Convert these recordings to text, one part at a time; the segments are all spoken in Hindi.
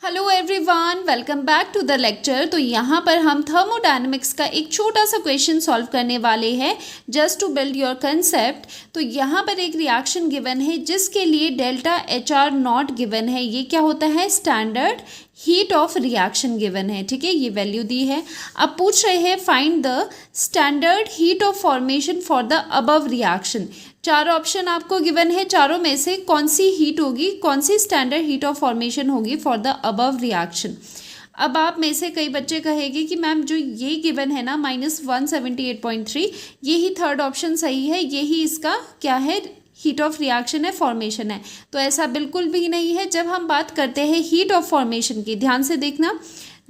Hello everyone, welcome back to the lecture. तो यहाँ पर हम थर्मोडायनेमिक्स का एक छोटा सा क्वेश्चन सॉल्व करने वाले हैं just to build your concept. तो यहाँ पर एक रिएक्शन गिवन है जिसके लिए delta H R not given है। ये क्या होता है? Standard heat of reaction given है। ठीक है, ये वैल्यू दी है। अब पूछ रहे हैं find the standard heat of formation for the above reaction. चार ऑप्शन आपको गिवन है, चारों में से कौन सी हीट होगी, कौन सी स्टैंडर्ड हीट ऑफ फॉर्मेशन होगी फॉर द अबव रिएक्शन। अब आप में से कई बच्चे कहेंगे कि मैम जो ये गिवन है ना -178.3, यही थर्ड ऑप्शन सही है, यही इसका क्या है, हीट ऑफ रिएक्शन है, फॉर्मेशन है। तो ऐसा बिल्कुल भी नहीं है। जब हम बात करते हैं हीट ऑफ फॉर्मेशन की, ध्यान से देखना,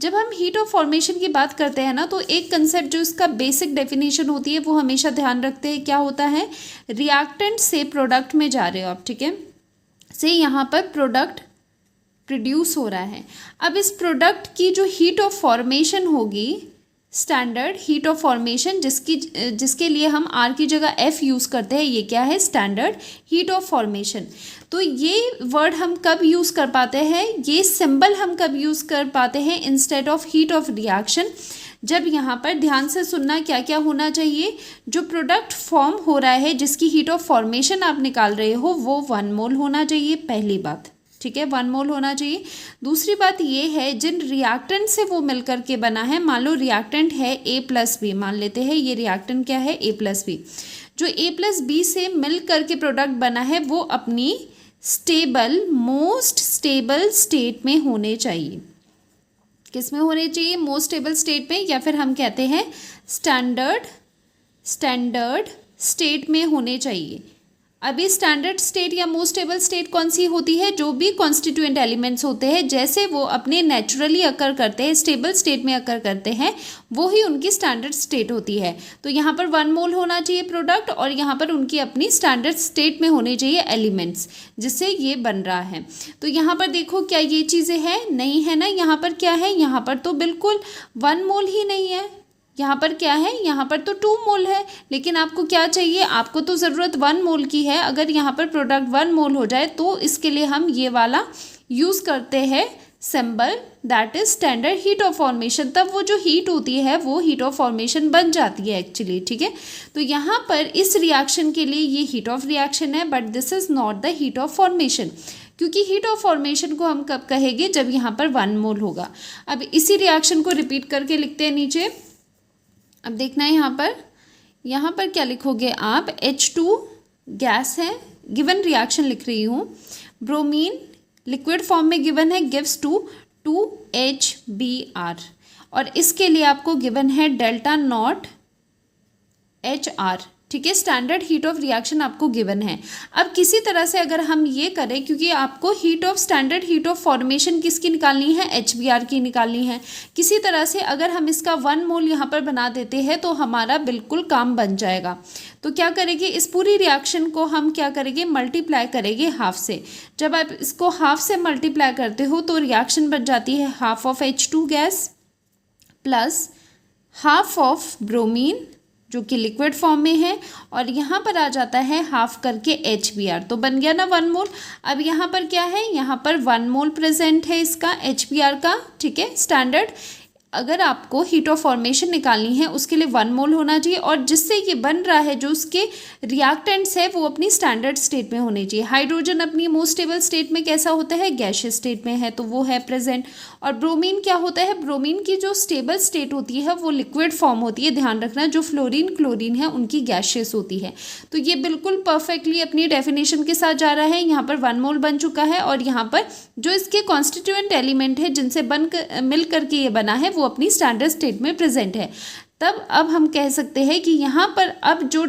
जब हम हीट ऑफ फॉर्मेशन की बात करते हैं ना तो एक कंसेप्ट जो इसका बेसिक डेफिनेशन होती है वो हमेशा ध्यान रखते हैं। क्या होता है? रिएक्टेंट से प्रोडक्ट में जा रहे हो आप, ठीक है, से यहाँ पर प्रोडक्ट प्रोड्यूस हो रहा है। अब इस प्रोडक्ट की जो हीट ऑफ फॉर्मेशन होगी, स्टैंडर्ड हीट ऑफ फॉर्मेशन, जिसके लिए हम आर की जगह एफ यूज़ करते हैं, ये क्या है? Standard heat of formation. तो ये वर्ड हम कब यूज़ कर पाते हैं, ये सिंबल हम कब यूज़ कर पाते हैं instead of heat of reaction? जब यहाँ पर ध्यान से सुनना क्या क्या होना चाहिए, जो प्रोडक्ट फॉर्म हो रहा है जिसकी हीट ऑफ फॉर्मेशन आप निकाल रहे हो वो 1 मोल होना चाहिए, पहली बात। ठीक है, 1 मोल होना चाहिए। दूसरी बात ये है, जिन रिएक्टेंट से वो मिलकर के बना है, मान लो रिएक्टेंट है A+B, मान लेते हैं ये रिएक्टेंट क्या है? A+B। जो A+B से मिल करके प्रोडक्ट बना है वो अपनी स्टेबल, मोस्ट स्टेबल स्टेट में होने चाहिए। किस में होने चाहिए? मोस्ट स्टेबल स्टेट में, या फिर हम कहते हैं स्टैंडर्ड स्टेट में होने चाहिए। अभी स्टैंडर्ड स्टेट या मोस्ट स्टेबल स्टेट कौन सी होती है? जो भी कॉन्स्टिट्यूएंट एलिमेंट्स होते हैं जैसे वो अपने नेचुरली अकर करते हैं, स्टेबल स्टेट में अकर करते हैं, वो ही उनकी स्टैंडर्ड स्टेट होती है। तो यहाँ पर 1 मोल होना चाहिए प्रोडक्ट, और यहाँ पर उनकी अपनी स्टैंडर्ड स्टेट में होने चाहिए एलिमेंट्स जिससे ये बन रहा है। तो यहाँ पर देखो क्या ये चीज़ें हैं? नहीं है ना। यहाँ पर क्या है? यहाँ पर तो बिल्कुल 1 मोल ही नहीं है। यहाँ पर क्या है? यहाँ पर तो 2 मोल है। लेकिन आपको क्या चाहिए? आपको तो ज़रूरत 1 मोल की है। अगर यहाँ पर प्रोडक्ट 1 मोल हो जाए तो इसके लिए हम ये वाला यूज़ करते हैं symbol, that is standard heat of formation. तब वो जो हीट होती है वो हीट ऑफ फॉर्मेशन बन जाती है एक्चुअली। ठीक है, तो यहाँ पर इस रिएक्शन के लिए ये हीट ऑफ रिएक्शन है, but this is not the heat of formation, क्योंकि हीट ऑफ फॉर्मेशन को हम कब कहेंगे? जब यहाँ पर 1 मोल होगा। अब इसी रिएक्शन को रिपीट करके लिखते हैं नीचे। अब देखना है यहाँ पर क्या लिखोगे आप? H2 गैस है, गिवन रिएक्शन लिख रही हूँ। ब्रोमीन लिक्विड फॉर्म में गिवन है, गिव्स टू 2HBr, और इसके लिए आपको गिवन है डेल्टा नॉट HR। ठीक है, स्टैंडर्ड हीट ऑफ रिएक्शन आपको गिवन है। अब किसी तरह से अगर हम ये करें, क्योंकि आपको heat of standard heat of formation किसकी निकालनी है? HBr की निकालनी है। किसी तरह से अगर हम इसका 1 मोल यहाँ पर बना देते हैं तो हमारा बिल्कुल काम बन जाएगा। तो क्या करेंगे? इस पूरी रिएक्शन को हम क्या करेंगे? मल्टीप्लाई करेंगे हाफ से। जब आप इसको हाफ से मल्टीप्लाई करते हो तो रिएक्शन बन जाती है half of H2 gas plus half of bromine जो कि लिक्विड फॉर्म में है, और यहाँ पर आ जाता है हाफ करके HBr। तो बन गया ना 1 मोल। अब यहाँ पर क्या है? यहाँ पर 1 मोल प्रेजेंट है इसका HBr का। ठीक है, स्टैंडर्ड अगर आपको हीट ऑफ फॉर्मेशन निकालनी है उसके लिए 1 मोल होना चाहिए, और जिससे ये बन रहा है जो उसके रिएक्टेंट्स है वो अपनी स्टैंडर्ड स्टेट में होने चाहिए। हाइड्रोजन अपनी मोस्ट स्टेबल स्टेट में कैसा होता है? गैसियस स्टेट में है, तो वो है प्रेजेंट। और ब्रोमीन क्या होता है? ब्रोमीन की जो स्टेबल स्टेट होती है वो लिक्विड फॉर्म होती है, ध्यान रखना। जो फ्लोरीन क्लोरीन है उनकी गैसियस होती है। तो ये बिल्कुल परफेक्टली अपनी डेफिनेशन के साथ जा रहा है। यहाँ पर 1 मोल बन चुका है, और यहाँ पर जो इसके कॉन्स्टिट्यूएंट एलिमेंट है जिनसे मिल करके ये बना है वो अपनी स्टैंडर्ड स्टेट में प्रेजेंट है। तब अब हम कह सकते हैं कि यहाँ पर अब जो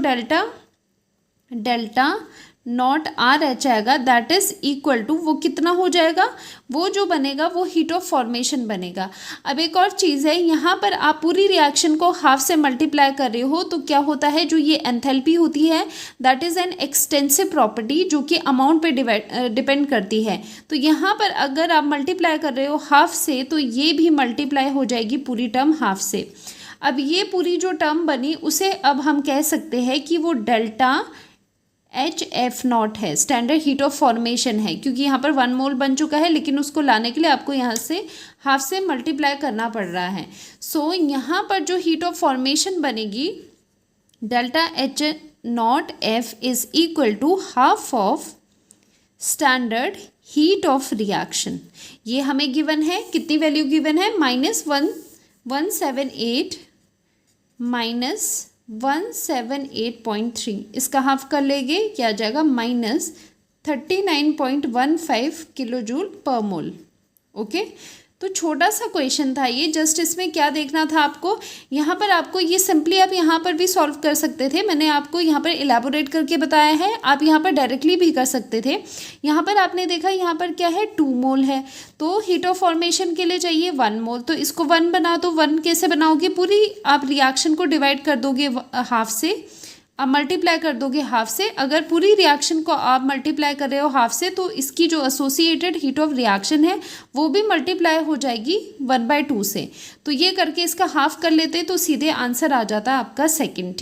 डेल्टा नॉट आर एच आएगा, दैट इज इक्वल टू, वो कितना हो जाएगा? वो जो बनेगा वो हीट ऑफ फॉर्मेशन बनेगा। अब एक और चीज़ है, यहाँ पर आप पूरी रिएक्शन को हाफ से मल्टीप्लाई कर रहे हो तो क्या होता है? जो ये एंथैल्पी होती है that is an extensive property जो कि अमाउंट पे डिपेंड करती है। तो यहाँ पर अगर आप मल्टीप्लाई कर रहे हो हाफ से तो ये भी मल्टीप्लाई हो जाएगी पूरी टर्म हाफ से। अब ये पूरी जो टर्म बनी उसे अब हम कह सकते हैं कि वो डेल्टा HF0 है, स्टैंडर्ड हीट ऑफ फॉर्मेशन है, क्योंकि यहाँ पर 1 मोल बन चुका है, लेकिन उसको लाने के लिए आपको यहाँ से हाफ से मल्टीप्लाई करना पड़ रहा है। सो यहाँ पर जो हीट ऑफ फॉर्मेशन बनेगी delta H0F is equal to half of standard heat of reaction. ये हमें गिवन है, कितनी वैल्यू गिवन है, -178 -178.3, इसका हाफ कर लेंगे, क्या आ जाएगा -39.15 किलो जूल पर मोल। ओके, तो छोटा सा क्वेश्चन था ये, जस्ट इसमें क्या देखना था आपको, यहाँ पर आपको ये सिंपली आप यहाँ पर भी सॉल्व कर सकते थे, मैंने आपको यहाँ पर इलेबोरेट करके बताया है, आप यहाँ पर डायरेक्टली भी कर सकते थे। यहाँ पर आपने देखा यहाँ पर क्या है, 2 मोल है, तो हीट ऑफ फॉर्मेशन के लिए चाहिए 1 मोल, तो इसको 1 बना दो। 1 कैसे बनाओगे, पूरी आप रिएक्शन को डिवाइड कर दोगे हाफ से, आप मल्टीप्लाई कर दोगे हाफ से। अगर पूरी रिएक्शन को आप मल्टीप्लाई कर रहे हो हाफ से, तो इसकी जो एसोसिएटेड हीट ऑफ रिएक्शन है वो भी मल्टीप्लाई हो जाएगी 1/2 से। तो ये करके इसका हाफ कर लेते तो सीधे आंसर आ जाता है आपका सेकंड। ठीक।